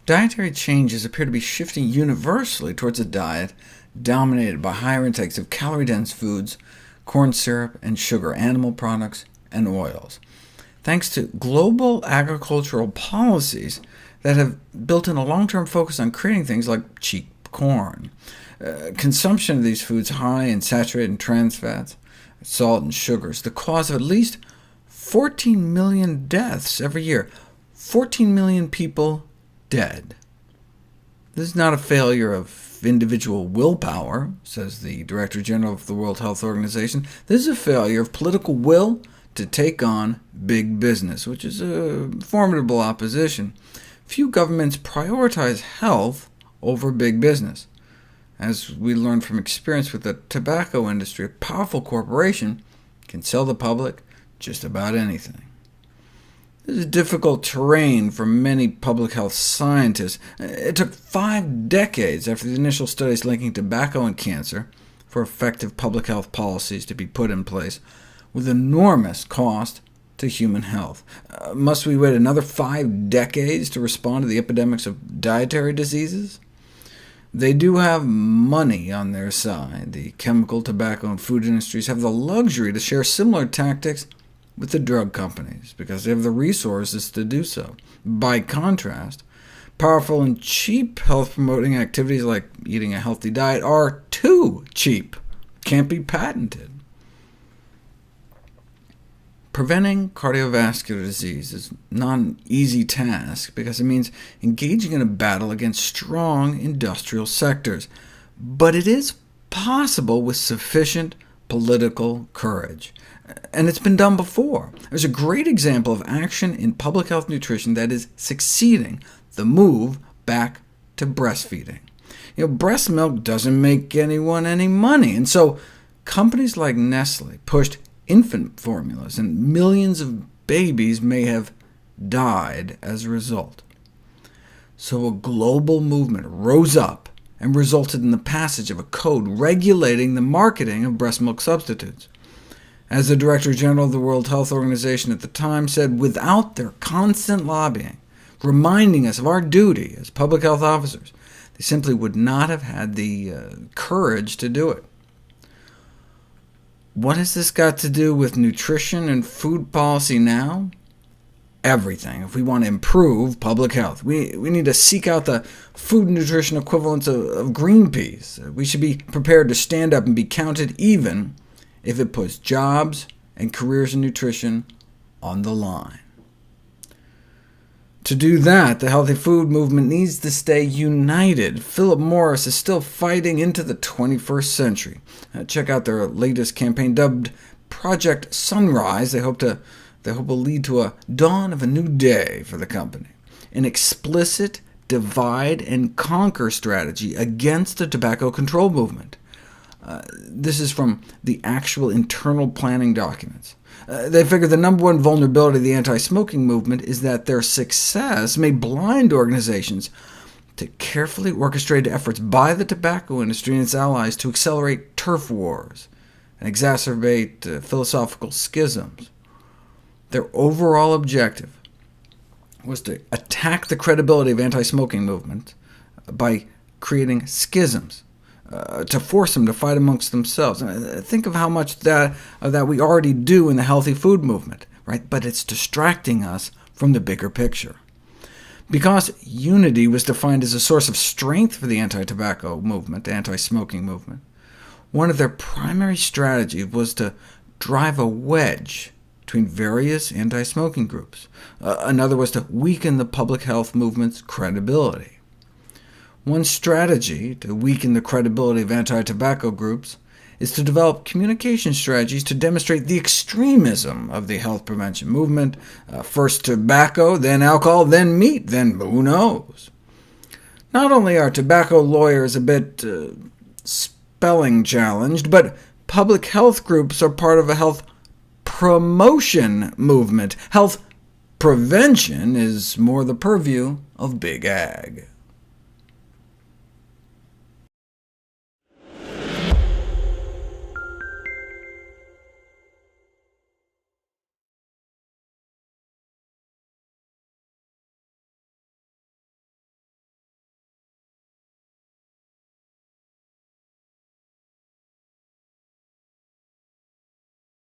Dietary changes appear to be shifting universally towards a diet dominated by higher intakes of calorie-dense foods, corn syrup and sugar, animal products, and oils, thanks to global agricultural policies that have built in a long-term focus on creating things like cheap corn. Consumption of these foods high in saturated and trans fats, salt and sugars, the cause of at least 14 million deaths every year. 14 million people dead. This is not a failure of individual willpower, says the Director General of the World Health Organization. This is a failure of political will to take on big business, which is a formidable opposition. Few governments prioritize health over big business. As we learned from experience with the tobacco industry, a powerful corporation can sell the public just about anything. This is difficult terrain for many public health scientists. It took 5 decades after the initial studies linking tobacco and cancer for effective public health policies to be put in place, with enormous cost to human health. Must we wait another 5 decades to respond to the epidemics of dietary diseases? They do have money on their side. The chemical, tobacco, and food industries have the luxury to share similar tactics with the drug companies, because they have the resources to do so. By contrast, powerful and cheap health-promoting activities like eating a healthy diet are too cheap, can't be patented. Preventing cardiovascular disease is not an easy task, because it means engaging in a battle against strong industrial sectors, but it is possible with sufficient political courage. And it's been done before. There's a great example of action in public health nutrition that is succeeding: the move back to breastfeeding. Breast milk doesn't make anyone any money, and so companies like Nestle pushed infant formulas, and millions of babies may have died as a result. So a global movement rose up and resulted in the passage of a code regulating the marketing of breast milk substitutes. As the Director General of the World Health Organization at the time said, without their constant lobbying, reminding us of our duty as public health officers, they simply would not have had the courage to do it. What has this got to do with nutrition and food policy now? Everything. If we want to improve public health, we need to seek out the food and nutrition equivalents of Greenpeace. We should be prepared to stand up and be counted, even if it puts jobs and careers in nutrition on the line. To do that, the healthy food movement needs to stay united. Philip Morris is still fighting into the 21st century. Check out their latest campaign, dubbed Project Sunrise. They hope will lead to a dawn of a new day for the company, an explicit divide-and-conquer strategy against the tobacco control movement. This is from the actual internal planning documents. They figure the #1 vulnerability of the anti-smoking movement is that their success may blind organizations to carefully orchestrated efforts by the tobacco industry and its allies to accelerate turf wars and exacerbate philosophical schisms. Their overall objective was to attack the credibility of anti-smoking movement by creating schisms, to force them to fight amongst themselves. Think of how much of that we already do in the healthy food movement, right? But it's distracting us from the bigger picture. Because unity was defined as a source of strength for the anti-tobacco movement, anti-smoking movement, one of their primary strategies was to drive a wedge between various anti-smoking groups. Another was to weaken the public health movement's credibility. One strategy to weaken the credibility of anti-tobacco groups is to develop communication strategies to demonstrate the extremism of the health prevention movement. First tobacco, then alcohol, then meat, then who knows? Not only are tobacco lawyers a bit spelling challenged, but public health groups are part of a health promotion movement. Health prevention is more the purview of Big Ag.